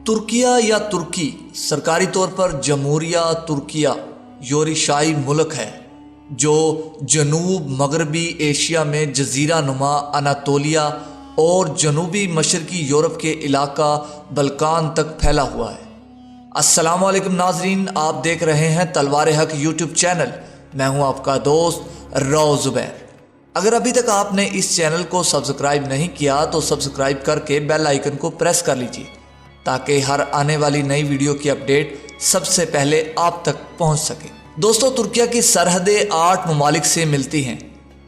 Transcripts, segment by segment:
ترکیہ یا ترکی سرکاری طور پر جمہوریہ ترکیہ یورشیائی ملک ہے جو جنوب مغربی ایشیا میں جزیرہ نما اناطولیہ اور جنوبی مشرقی یورپ کے علاقہ بلکان تک پھیلا ہوا ہے۔ السلام علیکم ناظرین، آپ دیکھ رہے ہیں تلوار حق یوٹیوب چینل۔ میں ہوں آپ کا دوست رو زبیر۔ اگر ابھی تک آپ نے اس چینل کو سبسکرائب نہیں کیا تو سبسکرائب کر کے بیل آئیکن کو پریس کر لیجیے تاکہ ہر آنے والی نئی ویڈیو کی اپڈیٹ سب سے پہلے آپ تک پہنچ سکے۔ دوستو، ترکیہ کی سرحدیں 8 ممالک سے ملتی ہیں،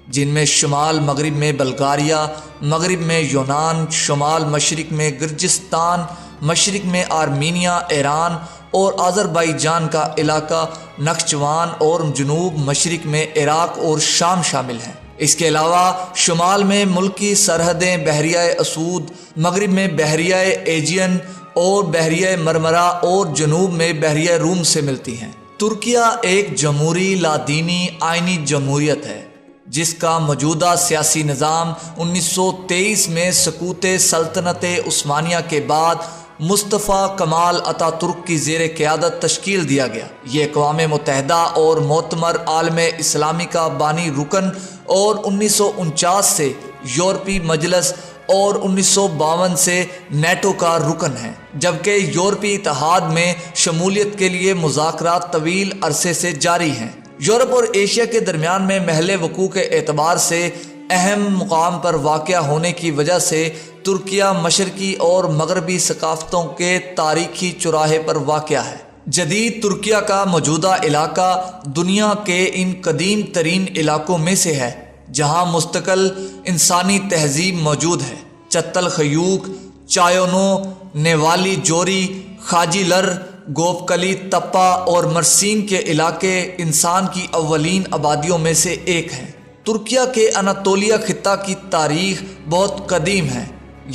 جن میں شمال مغرب میں بلغاریہ، مغرب میں یونان، شمال مشرق میں گرجستان، مشرق میں آرمینیا، ایران اور آذربائیجان کا علاقہ نخچوان اور جنوب مشرق میں عراق اور شام شامل ہیں۔ اس کے علاوہ شمال میں ملکی سرحدیں بحیرہ اسود، مغرب میں بحیرہ ایجین اور بحیرہ مرمرا اور جنوب میں بحیرہ روم سے ملتی ہیں۔ ترکیہ ایک جمہوری لادینی آئینی جمہوریت ہے جس کا موجودہ سیاسی نظام 1923 میں سقوط سلطنت عثمانیہ کے بعد مصطفیٰ کمال اتا ترک کی زیر قیادت تشکیل دیا گیا۔ یہ اقوام متحدہ اور معتمر عالم اسلامی کا بانی رکن اور 1949 سے یورپی مجلس اور 1952 سے نیٹو کا رکن ہے، جبکہ یورپی اتحاد میں شمولیت کے لیے مذاکرات طویل عرصے سے جاری ہیں۔ یورپ اور ایشیا کے درمیان میں محل وقوع کے اعتبار سے اہم مقام پر واقع ہونے کی وجہ سے ترکیہ مشرقی اور مغربی ثقافتوں کے تاریخی چوراہے پر واقع ہے۔ جدید ترکیہ کا موجودہ علاقہ دنیا کے ان قدیم ترین علاقوں میں سے ہے جہاں مستقل انسانی تہذیب موجود ہے۔ چتل خیوک، چایونو، نیوالی جوری، خاجی لر، گوپکلی تپا اور مرسین کے علاقے انسان کی اولین آبادیوں میں سے ایک ہیں۔ ترکیہ کے اناطولیہ خطہ کی تاریخ بہت قدیم ہے۔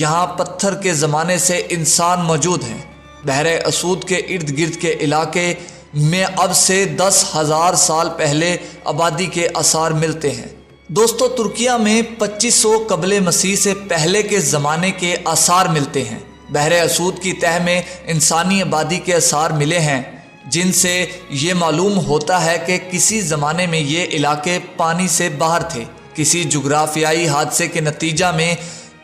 یہاں پتھر کے زمانے سے انسان موجود ہیں۔ بحر اسود کے ارد گرد کے علاقے میں اب سے 10,000 سال پہلے آبادی کے آثار ملتے ہیں۔ دوستو، ترکیہ میں 2500 قبل مسیح سے پہلے کے زمانے کے آثار ملتے ہیں۔ بحر اسود کی تہہ میں انسانی آبادی کے آثار ملے ہیں جن سے یہ معلوم ہوتا ہے کہ کسی زمانے میں یہ علاقے پانی سے باہر تھے۔ کسی جغرافیائی حادثے کے نتیجہ میں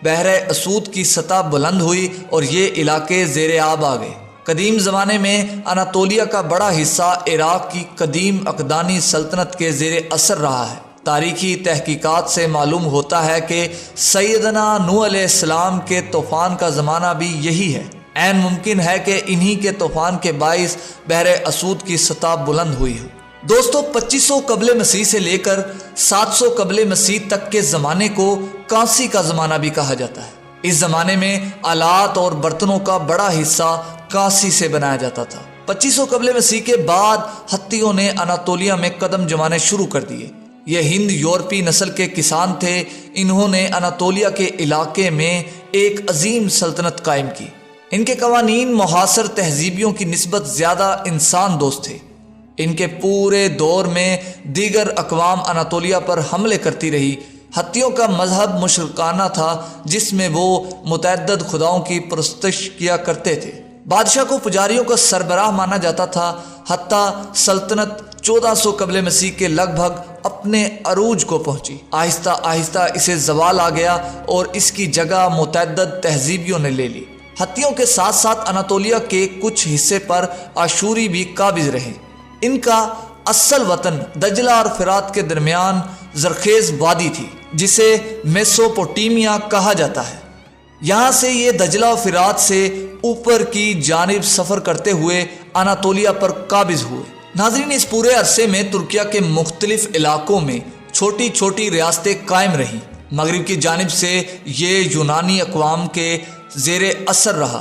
بحر اسود کی سطح بلند ہوئی اور یہ علاقے زیر آب آ گئے۔ قدیم زمانے میں اناطولیہ کا بڑا حصہ عراق کی قدیم عقدانی سلطنت کے زیر اثر رہا ہے۔ تاریخی تحقیقات سے معلوم ہوتا ہے کہ سیدنا نوح علیہ السلام کے طوفان کا زمانہ بھی یہی ہے۔ عین ممکن ہے کہ انہی کے طوفان کے باعث بحر اسود کی سطح بلند ہوئی ہو۔ دوستو، 2500 قبل مسیح سے لے کر 700 قبل مسیح تک کے زمانے کو کانسی کا زمانہ بھی کہا جاتا ہے۔ اس زمانے میں آلات اور برتنوں کا بڑا حصہ کانسی سے بنایا جاتا تھا۔ 2500 قبل مسیح کے بعد ہتھیوں نے اناطولیہ میں قدم جمانے شروع کر دیے۔ یہ ہند یورپی نسل کے کسان تھے۔ انہوں نے اناطولیہ کے علاقے میں ایک عظیم سلطنت قائم کی۔ ان کے قوانین محاصر تہذیبیوں کی نسبت زیادہ انسان دوست تھے۔ ان کے پورے دور میں دیگر اقوام اناطولیہ پر حملے کرتی رہی۔ ہتھیوں کا مذہب مشرکانہ تھا جس میں وہ متعدد خداؤں کی پرستش کیا کرتے تھے۔ بادشاہ کو پجاریوں کا سربراہ مانا جاتا تھا۔ حتیٰ سلطنت 1400 قبل مسیح کے لگ بھگ اپنے عروج کو پہنچی۔ آہستہ آہستہ اسے زوال آ گیا اور اس کی جگہ متعدد تہذیبیوں نے لے لی۔ ہتھیوں کے ساتھ ساتھ اناطولیہ کے کچھ حصے پر آشوری بھی قابض رہے۔ ان کا اصل وطن دجلہ اور فرات کے درمیان زرخیز وادی تھی جسے میسوپوٹیمیا کہا جاتا ہے۔ یہاں سے یہ دجلہ و فرات سے اوپر کی جانب سفر کرتے ہوئے اناطولیہ پر قابض ہوئے۔ ناظرین، اس پورے عرصے میں ترکیہ کے مختلف علاقوں میں چھوٹی چھوٹی ریاستیں قائم رہیں۔ مغرب کی جانب سے یہ یونانی اقوام کے زیر اثر رہا،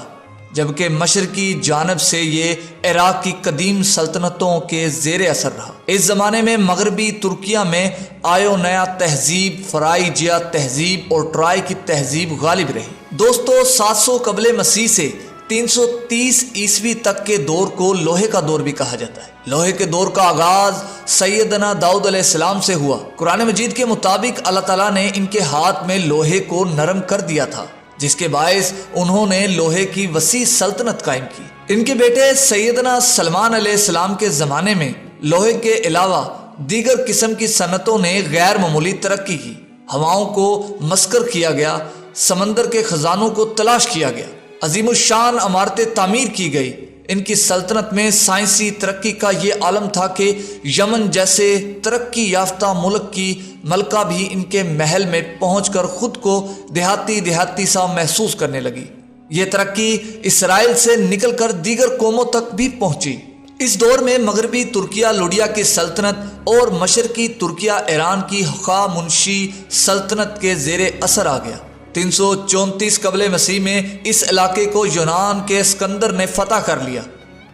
جبکہ مشرقی جانب سے یہ عراق کی قدیم سلطنتوں کے زیر اثر رہا۔ اس زمانے میں مغربی ترکیہ میں آیونیا تہذیب، فرائیجیا تہذیب اور ٹرائی کی تہذیب غالب رہی۔ دوستو، 700 قبل مسیح سے 330 عیسوی تک کے دور کو لوہے کا دور بھی کہا جاتا ہے۔ لوہے کے دور کا آغاز سیدنا داؤد علیہ السلام سے ہوا۔ قرآن مجید کے مطابق اللہ تعالیٰ نے ان کے ہاتھ میں لوہے کو نرم کر دیا تھا جس کے باعث انہوں نے لوہے کی وسیع سلطنت قائم کی۔ ان کے بیٹے سیدنا سلمان علیہ السلام کے زمانے میں لوہے کے علاوہ دیگر قسم کی صنعتوں نے غیر معمولی ترقی کی۔ ہواؤں کو مسخر کیا گیا، سمندر کے خزانوں کو تلاش کیا گیا، عظیم الشان عمارتیں تعمیر کی گئی۔ ان کی سلطنت میں سائنسی ترقی کا یہ عالم تھا کہ یمن جیسے ترقی یافتہ ملک کی ملکہ بھی ان کے محل میں پہنچ کر خود کو دیہاتی سا محسوس کرنے لگی۔ یہ ترقی اسرائیل سے نکل کر دیگر قوموں تک بھی پہنچی۔ اس دور میں مغربی ترکیہ لوڈیا کی سلطنت اور مشرقی ترکیہ ایران کی ہخامنشی سلطنت کے زیر اثر آ گیا۔ 334 قبل مسیح میں اس علاقے کو یونان کے اسکندر نے فتح کر لیا،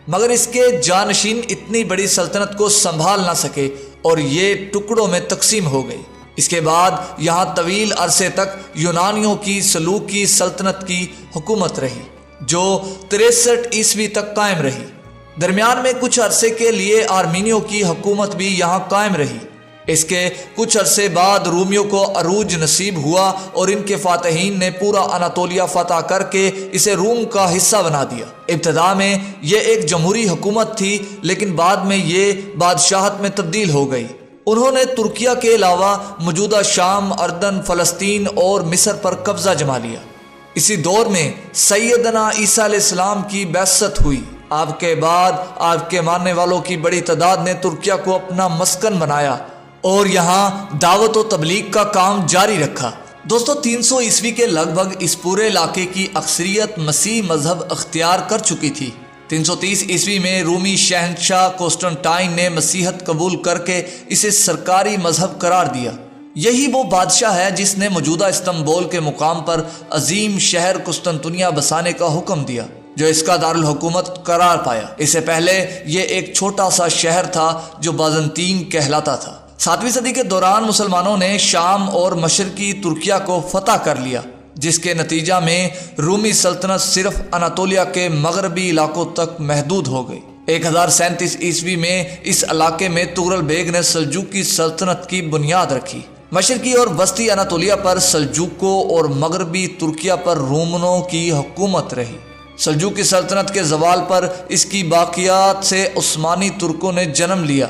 مگر اس کے جانشین اتنی بڑی سلطنت کو سنبھال نہ سکے اور یہ ٹکڑوں میں تقسیم ہو گئی۔ اس کے بعد یہاں طویل عرصے تک یونانیوں کی سلوکی سلطنت کی حکومت رہی، جو 63 عیسوی تک قائم رہی۔ درمیان میں کچھ عرصے کے لیے آرمینیوں کی حکومت بھی یہاں قائم رہی۔ اس کے کچھ عرصے بعد رومیوں کو عروج نصیب ہوا اور ان کے فاتحین نے پورا اناطولیہ فتح کر کے اسے روم کا حصہ بنا دیا۔ ابتدا میں یہ ایک جمہوری حکومت تھی، لیکن بعد میں یہ بادشاہت میں تبدیل ہو گئی۔ انہوں نے ترکیہ کے علاوہ موجودہ شام، اردن، فلسطین اور مصر پر قبضہ جما لیا۔ اسی دور میں سیدنا عیسیٰ علیہ السلام کی بعثت ہوئی۔ آپ کے بعد آپ کے ماننے والوں کی بڑی تعداد نے ترکیہ کو اپنا مسکن بنایا اور یہاں دعوت و تبلیغ کا کام جاری رکھا۔ دوستو 300 عیسوی کے لگ بھگ اس پورے علاقے کی اکثریت مسیح مذہب اختیار کر چکی تھی۔ 330 عیسوی میں رومی شہنشاہ قسطنطین نے مسیحیت قبول کر کے اسے سرکاری مذہب قرار دیا۔ یہی وہ بادشاہ ہے جس نے موجودہ استنبول کے مقام پر عظیم شہر قسطنطنیہ بسانے کا حکم دیا، جو اس کا دارالحکومت قرار پایا۔ اس سے پہلے یہ ایک چھوٹا سا شہر تھا جو بازنطین کہلاتا تھا۔ 7ویں صدی کے دوران مسلمانوں نے شام اور مشرقی ترکیہ کو فتح کر لیا، جس کے نتیجہ میں رومی سلطنت صرف اناطولیہ کے مغربی علاقوں تک محدود ہو گئی۔ 1037 عیسوی میں اس علاقے میں تغرل بیگ نے سلجوقی سلطنت کی بنیاد رکھی۔ مشرقی اور وسطی اناطولیہ پر سلجوقوں اور مغربی ترکیہ پر رومنوں کی حکومت رہی۔ سلجوقی سلطنت کے زوال پر اس کی باقیات سے عثمانی ترکوں نے جنم لیا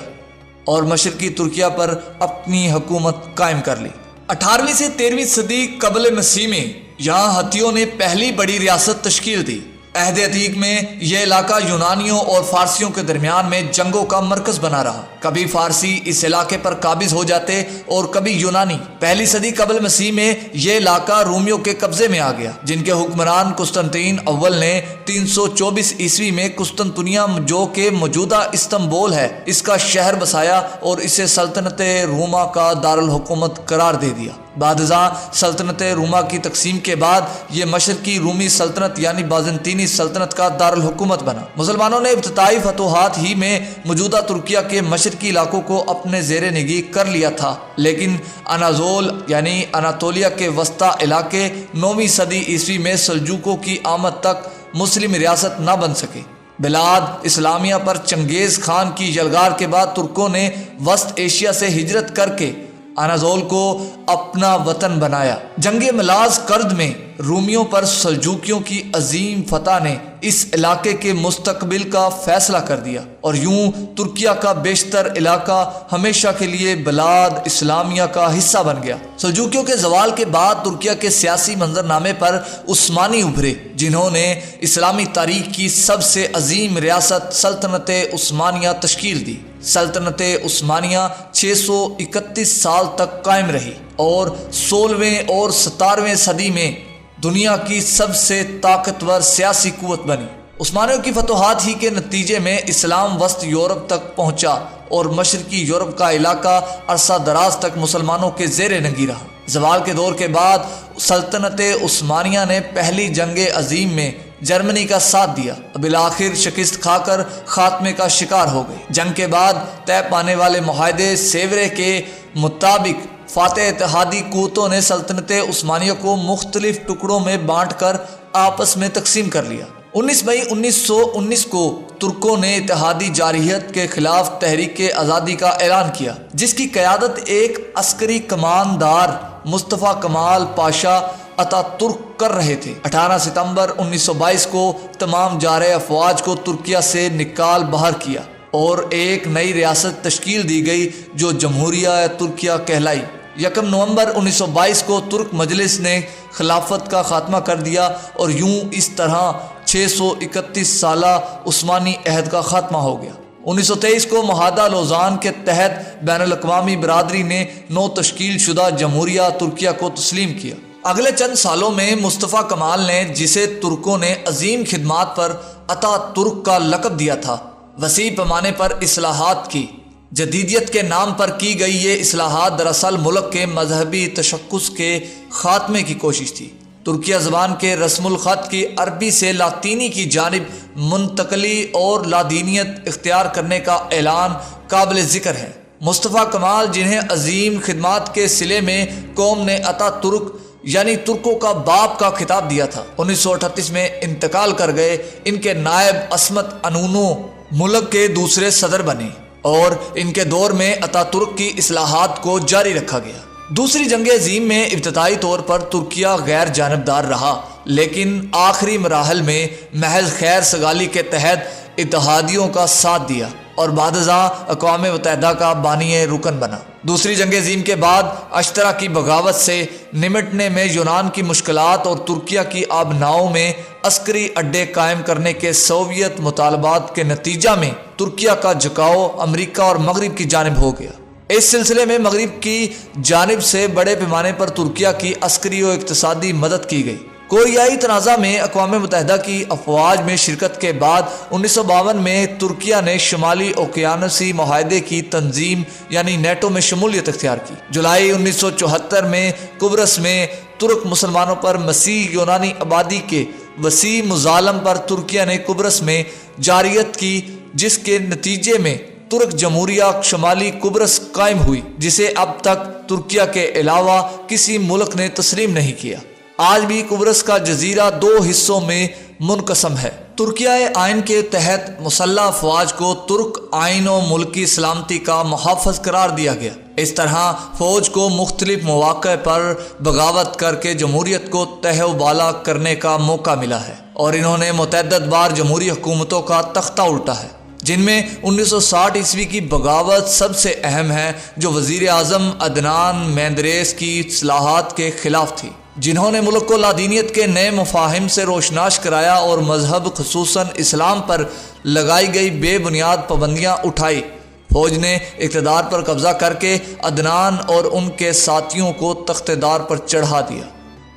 اور مشرقی ترکیہ پر اپنی حکومت قائم کر لی۔ 18ویں سے 13ویں صدی قبل مسیح میں یہاں ہتھیوں نے پہلی بڑی ریاست تشکیل دی۔ عہد عتیق میں یہ علاقہ یونانیوں اور فارسیوں کے درمیان میں جنگوں کا مرکز بنا رہا۔ کبھی فارسی اس علاقے پر قابض ہو جاتے اور کبھی یونانی۔ پہلی صدی قبل مسیح میں یہ علاقہ رومیوں کے قبضے میں آ گیا، جن کے حکمران قسطنطین اول نے 324 عیسوی میں قسطنطنیہ، جو کہ موجودہ استنبول ہے، اس کا شہر بسایا اور اسے سلطنت روما کا دارالحکومت قرار دے دیا۔ بعد ازاں سلطنت روما کی تقسیم کے بعد یہ مشرقی رومی سلطنت یعنی بازنطینی سلطنت کا دارالحکومت بنا۔ مسلمانوں نے ابتدائی فتوحات ہی میں موجودہ ترکیہ کے مشرقی علاقوں کو اپنے زیر نگی کر لیا تھا، لیکن اناضول یعنی اناطولیہ کے وسطی علاقے 9ویں صدی عیسوی میں سلجوقوں کی آمد تک مسلم ریاست نہ بن سکے۔ بلاد اسلامیہ پر چنگیز خان کی یلغار کے بعد ترکوں نے وسط ایشیا سے ہجرت کر کے اناضول کو اپنا وطن بنایا۔ جنگ ملاز کرد میں رومیوں پر سلجوقیوں کی عظیم فتح نے اس علاقے کے مستقبل کا فیصلہ کر دیا اور یوں ترکیہ کا بیشتر علاقہ ہمیشہ کے لیے بلاد اسلامیہ کا حصہ بن گیا۔ سلجوقیوں کے زوال کے بعد ترکیہ کے سیاسی منظرنامے پر عثمانی ابھرے، جنہوں نے اسلامی تاریخ کی سب سے عظیم ریاست سلطنت عثمانیہ تشکیل دی۔ سلطنت عثمانیہ 631 سال تک قائم رہی اور 16ویں اور 17ویں صدی میں دنیا کی سب سے طاقتور سیاسی قوت بنی۔ عثمانیوں کی فتوحات ہی کے نتیجے میں اسلام وسط یورپ تک پہنچا اور مشرقی یورپ کا علاقہ عرصہ دراز تک مسلمانوں کے زیر نگی رہا۔ زوال کے دور کے بعد سلطنت عثمانیہ نے پہلی جنگ عظیم میں جرمنی کا ساتھ دیا، بالآخر شکست کھا کر خاتمے کا شکار ہو گئی۔ جنگ کے بعد طے پانے والے معاہدے سیورے کے مطابق فاتح اتحادی قوتوں نے سلطنت عثمانیہ کو مختلف ٹکڑوں میں بانٹ کر آپس میں تقسیم کر لیا۔ 19 مئی 1919 کو ترکوں نے اتحادی جارحیت کے خلاف تحریک آزادی کا اعلان کیا، جس کی قیادت ایک عسکری کماندار مصطفیٰ کمال پاشا اتا ترک کر رہے تھے۔ 18 ستمبر 1922 کو تمام جارحہ افواج کو ترکیہ سے نکال باہر کیا اور ایک نئی ریاست تشکیل دی گئی جو جمہوریہ ترکیہ کہلائی۔ 1 نومبر 1922 کو ترک مجلس نے خلافت کا خاتمہ کر دیا اور یوں اس طرح 631 سالہ عثمانی عہد کا خاتمہ ہو گیا۔ 1923 کو معاہدہ لوزان کے تحت بین الاقوامی برادری نے نو تشکیل شدہ جمہوریہ ترکیہ کو تسلیم کیا۔ اگلے چند سالوں میں مصطفیٰ کمال نے، جسے ترکوں نے عظیم خدمات پر اتا ترک کا لقب دیا تھا، وسیع پیمانے پر اصلاحات کی۔ جدیدیت کے نام پر کی گئی یہ اصلاحات دراصل ملک کے مذہبی تشخص کے خاتمے کی کوشش تھی۔ ترکیہ زبان کے رسم الخط کی عربی سے لاطینی کی جانب منتقلی اور لادینیت اختیار کرنے کا اعلان قابل ذکر ہے۔ مصطفیٰ کمال، جنہیں عظیم خدمات کے صلے میں قوم نے اتا ترک یعنی ترکوں کا باپ کا خطاب دیا تھا، 1938 میں انتقال کر گئے۔ ان کے نائب عصمت انونو ملک کے دوسرے صدر بنے اور ان کے دور میں اتا ترک کی اصلاحات کو جاری رکھا گیا۔ دوسری جنگ عظیم میں ابتدائی طور پر ترکیہ غیر جانبدار رہا، لیکن آخری مراحل میں محض خیر سگالی کے تحت اتحادیوں کا ساتھ دیا اور بعد ازاں اقوام متحدہ کا بانی رکن بنا۔ دوسری جنگ عظیم کے بعد اشترا کی بغاوت سے نمٹنے میں یونان کی مشکلات اور ترکیہ کی آبناؤں میں عسکری اڈے قائم کرنے کے سوویت مطالبات کے نتیجہ میں ترکیہ کا جھکاؤ امریکہ اور مغرب کی جانب ہو گیا۔ اس سلسلے میں مغرب کی جانب سے بڑے پیمانے پر ترکیہ کی عسکری و اقتصادی مدد کی گئی۔ کوریائی تنازع میں اقوام متحدہ کی افواج میں شرکت کے بعد 1952 میں ترکیہ نے شمالی اوقیانوسی معاہدے کی تنظیم یعنی نیٹو میں شمولیت اختیار کی۔ جولائی 1974 میں قبرص میں ترک مسلمانوں پر مسیح یونانی آبادی کے وسیع مظالم پر ترکیہ نے قبرص میں جارحیت کی، جس کے نتیجے میں ترک جمہوریہ شمالی قبرص قائم ہوئی، جسے اب تک ترکیہ کے علاوہ کسی ملک نے تسلیم نہیں کیا۔ آج بھی قبرص کا جزیرہ 2 حصوں میں منقسم ہے۔ ترکیہ آئین کے تحت مسلح افواج کو ترک آئین و ملکی سلامتی کا محافظ قرار دیا گیا۔ اس طرح فوج کو مختلف مواقع پر بغاوت کر کے جمہوریت کو تہ و بالا کرنے کا موقع ملا ہے اور انہوں نے متعدد بار جمہوری حکومتوں کا تختہ الٹا ہے، جن میں 1960 عیسوی کی بغاوت سب سے اہم ہے، جو وزیر اعظم عدنان مہندریس کی اصلاحات کے خلاف تھی، جنہوں نے ملک کو لادینیت کے نئے مفاہیم سے روشناس کرایا اور مذہب خصوصاً اسلام پر لگائی گئی بے بنیاد پابندیاں اٹھائی۔ فوج نے اقتدار پر قبضہ کر کے عدنان اور ان کے ساتھیوں کو تختدار پر چڑھا دیا۔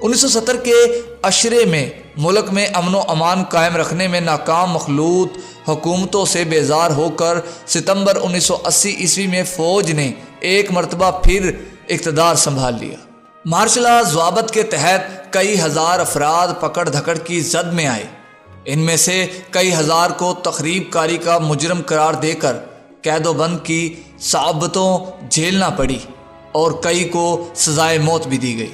1970 کے عشرے میں ملک میں امن و امان قائم رکھنے میں ناکام مخلوط حکومتوں سے بیزار ہو کر ستمبر 1980 عیسوی میں فوج نے ایک مرتبہ پھر اقتدار سنبھال لیا۔ مارشل لا ضوابط کے تحت کئی ہزار افراد پکڑ دھکڑ کی زد میں آئے۔ ان میں سے کئی ہزار کو تخریب کاری کا مجرم قرار دے کر قید و بند کی صعوبتوں جھیلنا پڑی اور کئی کو سزائے موت بھی دی گئی۔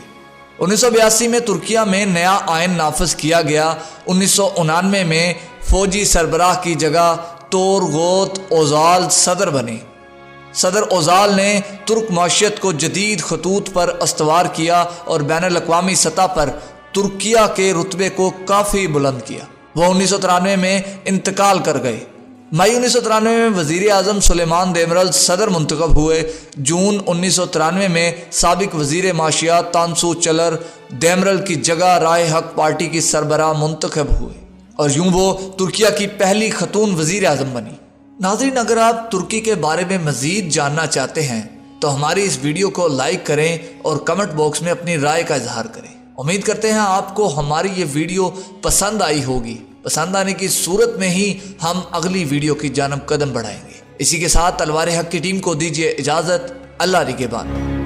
1982 میں ترکیہ میں نیا آئین نافذ کیا گیا۔ 1999 میں فوجی سربراہ کی جگہ تورغوت اوزال صدر بنے۔ صدر اوزال نے ترک معیشت کو جدید خطوط پر استوار کیا اور بین الاقوامی سطح پر ترکیہ کے رتبے کو کافی بلند کیا۔ وہ 1993 میں انتقال کر گئے۔ مئی 1993 میں وزیر اعظم سلیمان دیمرل صدر منتخب ہوئے۔ جون 1993 میں سابق وزیر معاشیات تانسو چلر دیمرل کی جگہ رائے حق پارٹی کی سربراہ منتخب ہوئے اور یوں وہ ترکیہ کی پہلی خاتون وزیر اعظم بنی۔ ناظرین، اگر آپ ترکی کے بارے میں مزید جاننا چاہتے ہیں تو ہماری اس ویڈیو کو لائک کریں اور کمنٹ باکس میں اپنی رائے کا اظہار کریں۔ امید کرتے ہیں آپ کو ہماری یہ ویڈیو پسند آئی ہوگی۔ پسند آنے کی صورت میں ہی ہم اگلی ویڈیو کی جانب قدم بڑھائیں گے۔ اسی کے ساتھ تلوار حق کی ٹیم کو دیجیے اجازت۔ اللہ نگہبان۔